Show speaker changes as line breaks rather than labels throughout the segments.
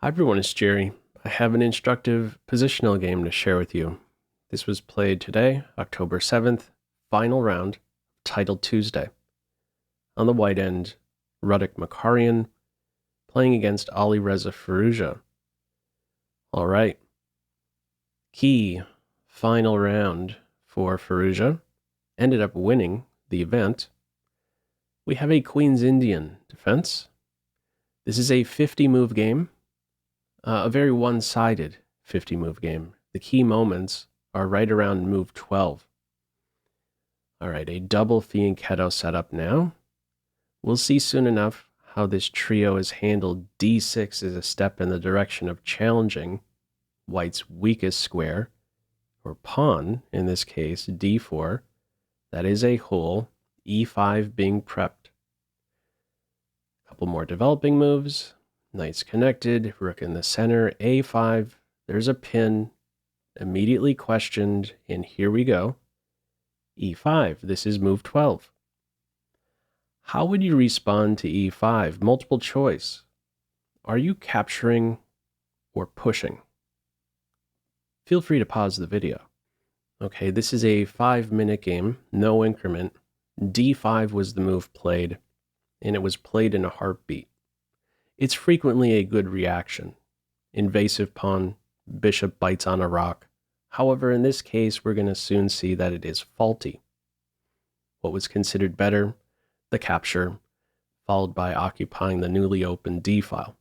Hi everyone, it's Jerry. I have an instructive positional game to share with you. This was played today, October 7th, final round, titled Tuesday. On the white end, Makarian playing against Alireza Firouzja. All right. Key final round for Firouzja. Ended up winning the event. We have a Queen's Indian defense. This is a 50-move game. A very one-sided 50-move game. The key moments are right around move 12. All right, a double Fianchetto setup now. We'll see soon enough how this trio is handled. D6 is a step in the direction of challenging white's weakest square, or pawn, in this case, D4. That is a hole, E5 being prepped. A couple more developing moves. Knight's connected, rook in the center, A5, there's a pin, immediately questioned, and here we go. E5, this is move 12. How would you respond to E5? Multiple choice. Are you capturing or pushing? Feel free to pause the video. Okay, this is a 5-minute game, no increment. D5 was the move played, and it was played in a heartbeat. It's frequently a good reaction. Invasive pawn, bishop bites on a rock. However, in this case, we're going to soon see that it is faulty. What was considered better? The capture, followed by occupying the newly opened D file.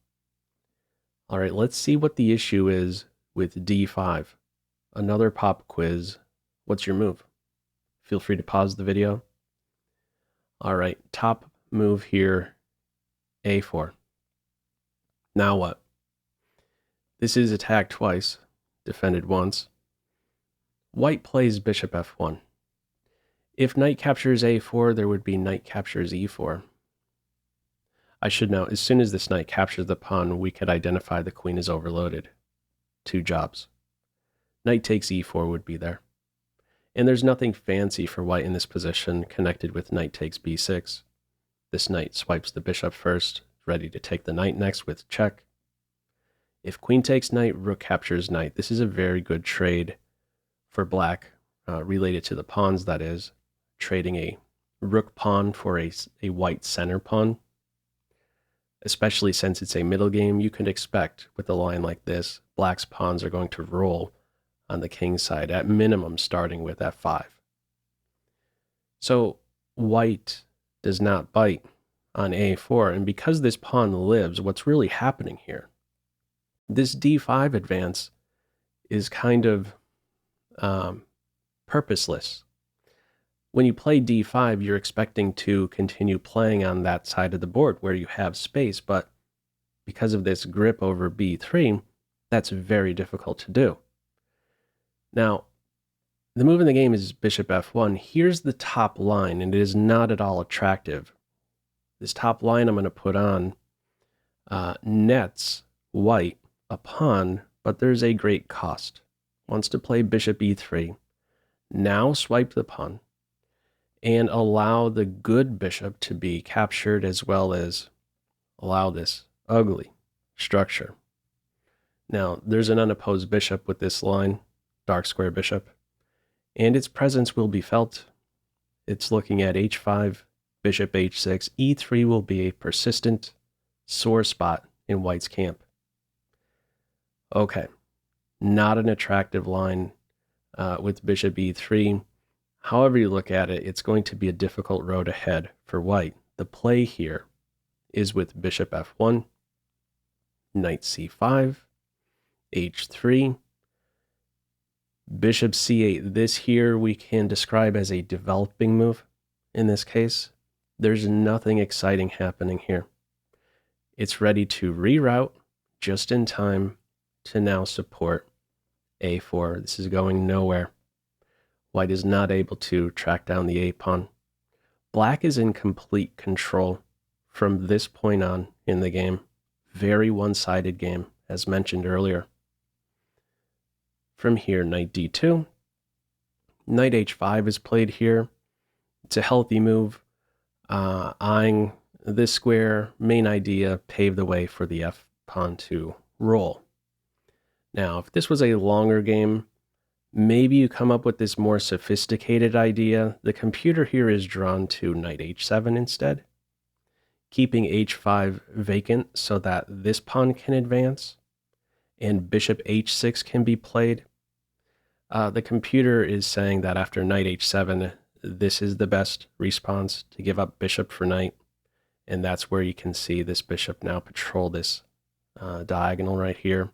All right, let's see what the issue is with D5. Another pop quiz. What's your move? Feel free to pause the video. All right, top move here, A4. Now what? This is attacked twice, defended once. White plays bishop f1. If knight captures a4, there would be knight captures e4. I should note, as soon as this knight captures the pawn, we could identify the queen is overloaded. 2 jobs. Knight takes e4 would be there. And there's nothing fancy for white in this position connected with knight takes b6. This knight swipes the bishop first, ready to take the knight next with check. If queen takes knight, rook captures knight. This is a very good trade for black, related to the pawns, that is. Trading a rook pawn for a white center pawn. Especially since it's a middle game, you can expect with a line like this, black's pawns are going to roll on the king side, at minimum starting with f5. So white does not bite on a4, and because this pawn lives, what's really happening here? This d5 advance is kind of purposeless. When you play d5, you're expecting to continue playing on that side of the board where you have space, but because of this grip over b3, that's very difficult to do. Now, the move in the game is bishop f1. Here's the top line, and it is not at all attractive. This top line I'm going to put on nets white a pawn, but there's a great cost. Wants to play bishop e3. Now swipe the pawn and allow the good bishop to be captured, as well as allow this ugly structure. Now, there's an unopposed bishop with this line, dark square bishop, and its presence will be felt. It's looking at h5, bishop h6. e3 will be a persistent, sore spot in white's camp. Okay, not an attractive line with bishop e3. However you look at it, it's going to be a difficult road ahead for white. The play here is with bishop f1, knight c5, h3, bishop c8. This here we can describe as a developing move. In this case, there's nothing exciting happening here. It's ready to reroute just in time to now support a4. This is going nowhere. White is not able to track down the a-pawn. Black is in complete control from this point on in the game. Very one-sided game, as mentioned earlier. From here, knight d2. Knight h5 is played here. It's a healthy move. Eyeing this square, main idea, pave the way for the f-pawn to roll. Now, if this was a longer game, maybe you come up with this more sophisticated idea. The computer here is drawn to knight h7 instead, keeping h5 vacant so that this pawn can advance and bishop h6 can be played. The computer is saying that after knight h7, this is the best response to give up bishop for knight, and that's where you can see this bishop now patrol this diagonal right here.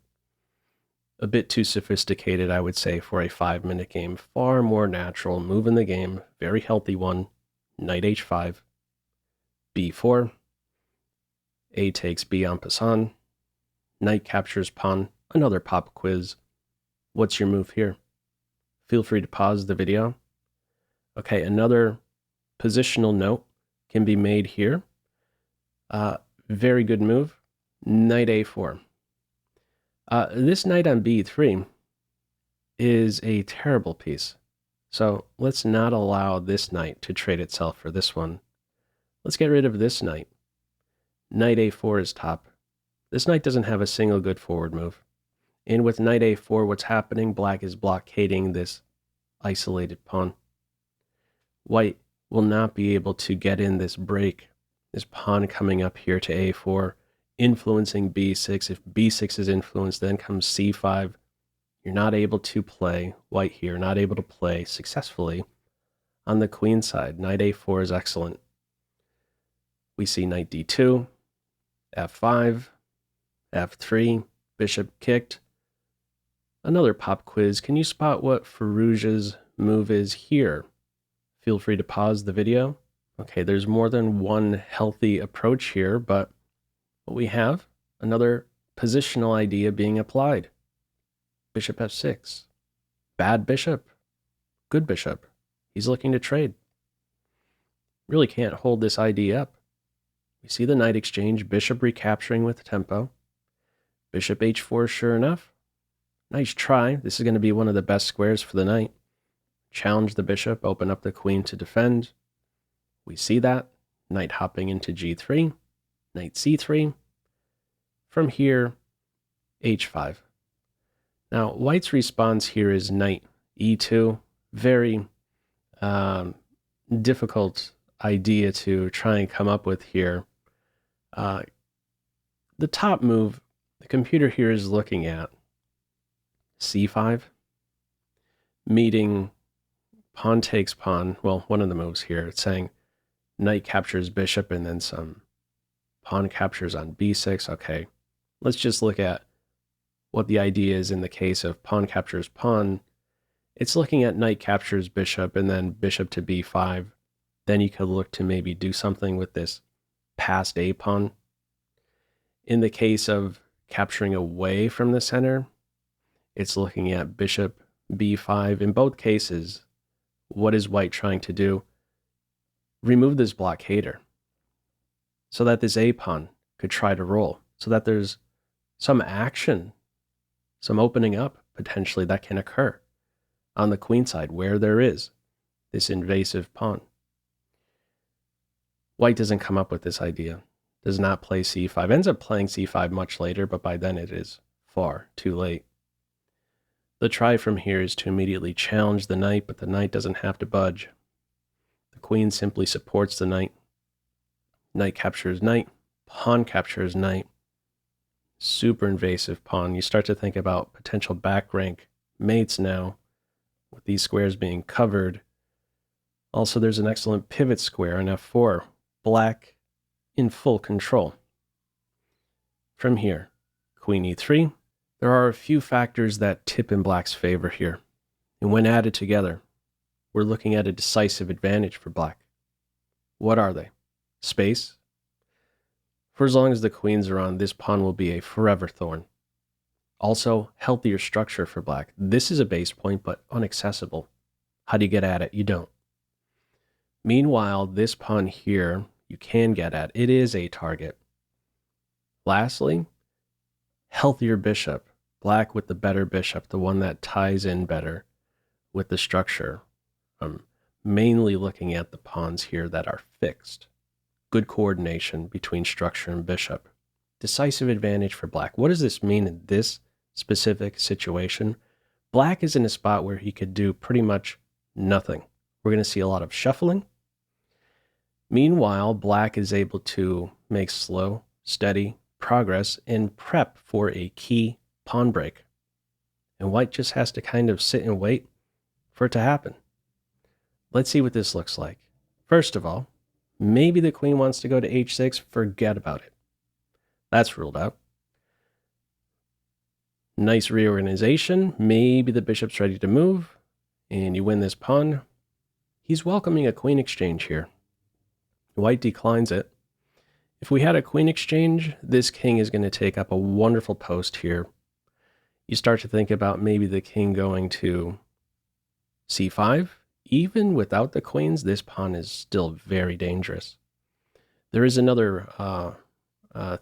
A bit too sophisticated, I would say, for a 5-minute game. Far more natural move in the game, very healthy one. Knight h5, b4, a takes b en passant, knight captures pawn, another pop quiz. What's your move here? Feel free to pause the video. Okay, another positional note can be made here. Very good move, knight a4. This knight on b3 is a terrible piece. So let's not allow this knight to trade itself for this one. Let's get rid of this knight. Knight a4 is top. This knight doesn't have a single good forward move. And with knight a4, what's happening? Black is blockading this isolated pawn. White will not be able to get in this break. This pawn coming up here to a4, influencing b6. If b6 is influenced, then comes c5. You're not able to play white here, not able to play successfully on the queen side. Knight a4 is excellent. We see knight d2, f5, f3, bishop kicked. Another pop quiz. Can you spot what Firouzja's move is here? Feel free to pause the video. Okay, there's more than one healthy approach here, but what we have, another positional idea being applied. Bishop f6. Bad bishop. Good bishop. He's looking to trade. Really can't hold this idea up. We see the knight exchange, bishop recapturing with tempo. Bishop h4, sure enough. Nice try. This is going to be one of the best squares for the knight. Challenge the bishop, open up the queen to defend. We see that. Knight hopping into g3. Knight c3. From here, h5. Now, white's response here is knight e2. Very difficult idea to try and come up with here. The top move the computer here is looking at c5, meeting pawn takes pawn. Well, one of the moves here, it's saying knight captures bishop and then some pawn captures on b6. Okay, let's just look at what the idea is in the case of pawn captures pawn. It's looking at knight captures bishop and then bishop to b5. Then you could look to maybe do something with this passed a pawn. In the case of capturing away from the center, it's looking at bishop b5. In both cases, what is white trying to do? Remove this blockader so that this a pawn could try to roll, so that there's some action, some opening up potentially that can occur on the queen side where there is this invasive pawn. White doesn't come up with this idea, does not play c5, ends up playing c5 much later, but by then it is far too late. The try from here is to immediately challenge the knight, but the knight doesn't have to budge. The queen simply supports the knight. Knight captures knight, pawn captures knight. Super invasive pawn. You start to think about potential back rank mates now, with these squares being covered. Also, there's an excellent pivot square on f4. Black in full control. From here, queen e3. There are a few factors that tip in black's favor here. And when added together, we're looking at a decisive advantage for black. What are they? Space. For as long as the queens are on, this pawn will be a forever thorn. Also, healthier structure for black. This is a base point, but inaccessible. How do you get at it? You don't. Meanwhile, this pawn here, you can get at. It is a target. Lastly, healthier bishop. Black with the better bishop, the one that ties in better with the structure. I'm mainly looking at the pawns here that are fixed. Good coordination between structure and bishop. decisive advantage for black. What does this mean in this specific situation? Black is in a spot where he could do pretty much nothing. We're going to see a lot of shuffling. Meanwhile, black is able to make slow, steady progress and prep for a key pawn break. And white just has to kind of sit and wait for it to happen. Let's see what this looks like. First of all, maybe the queen wants to go to h6. Forget about it. That's ruled out. Nice reorganization. Maybe the bishop's ready to move, and you win this pawn. He's welcoming a queen exchange here. White declines it. If we had a queen exchange, this king is going to take up a wonderful post here. You start to think about maybe the king going to c5. Even without the queens, this pawn is still very dangerous. There is another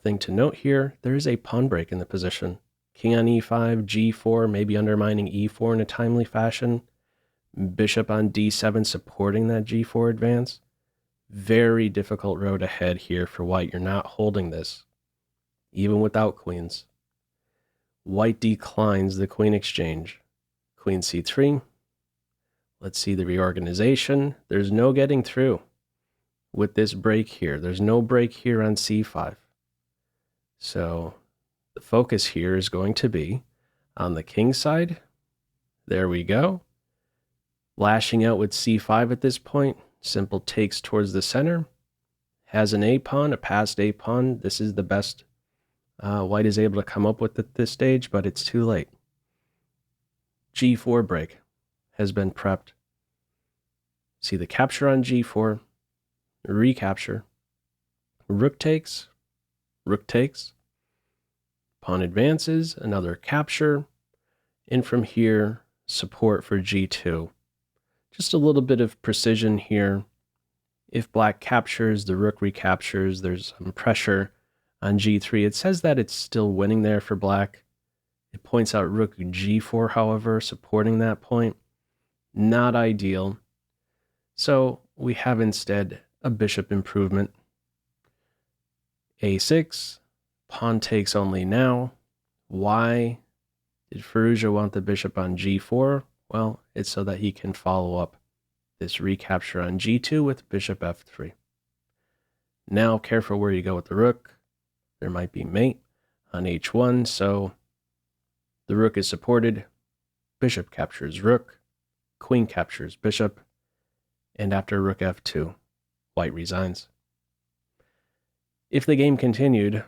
thing to note here. There is a pawn break in the position. King on e5, g4, maybe undermining e4 in a timely fashion. Bishop on d7 supporting that g4 advance. Very difficult road ahead here for white. You're not holding this, even without queens. White declines the queen exchange. Queen c3. Let's see the reorganization. There's no getting through with this break here. There's no break here on c5. So the focus here is going to be on the king side. There we go. Lashing out with c5 at this point. Simple takes towards the center. Has an a pawn, a passed a pawn. This is the best white is able to come up with at this stage, but it's too late. g4 break has been prepped. See the capture on g4, recapture, rook takes, pawn advances, another capture, and from here, support for g2. Just a little bit of precision here. If black captures, the rook recaptures, there's some pressure on g3. It says that it's still winning there for black. It points out rook g4, however, supporting that point. Not ideal. So we have instead a bishop improvement. a6, pawn takes only now. Why did Firouzja want the bishop on g4? Well, it's so that he can follow up this recapture on g2 with bishop f3. Now, careful where you go with the rook. There might be mate on h1, so the rook is supported. Bishop captures rook. Queen captures bishop. And after rook f2, white resigns. If the game continued,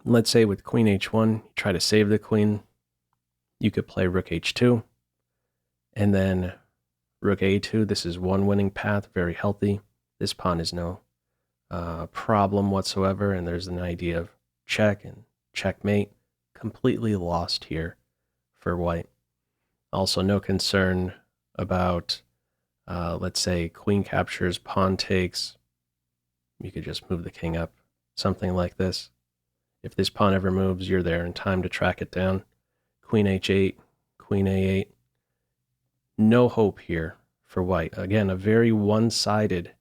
let's say with queen h1, you try to save the queen, you could play rook h2, and then rook a2. This is one winning path, very healthy. This pawn is no problem whatsoever, and there's an idea of check and checkmate. Completely lost here for white. Also, no concern about, let's say, queen captures, pawn takes. You could just move the king up, something like this. If this pawn ever moves, you're there in time to track it down. Queen h8, queen a8. No hope here for white. Again, a very one-sided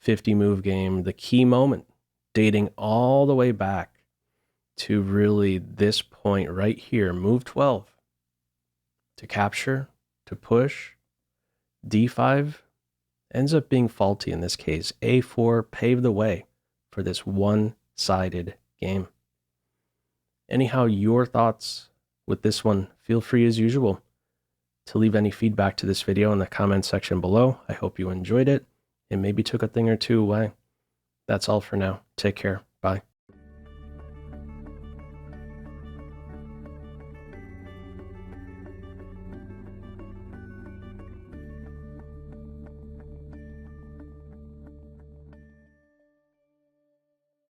50-move game. The key moment, dating all the way back to really this point right here, move 12. To capture, to push, d5 ends up being faulty in this case. a4 paved the way for this one-sided game. Anyhow, your thoughts with this one, feel free as usual to leave any feedback to this video in the comment section below. I hope you enjoyed it and maybe took a thing or two away. That's all for now. Take care. Bye.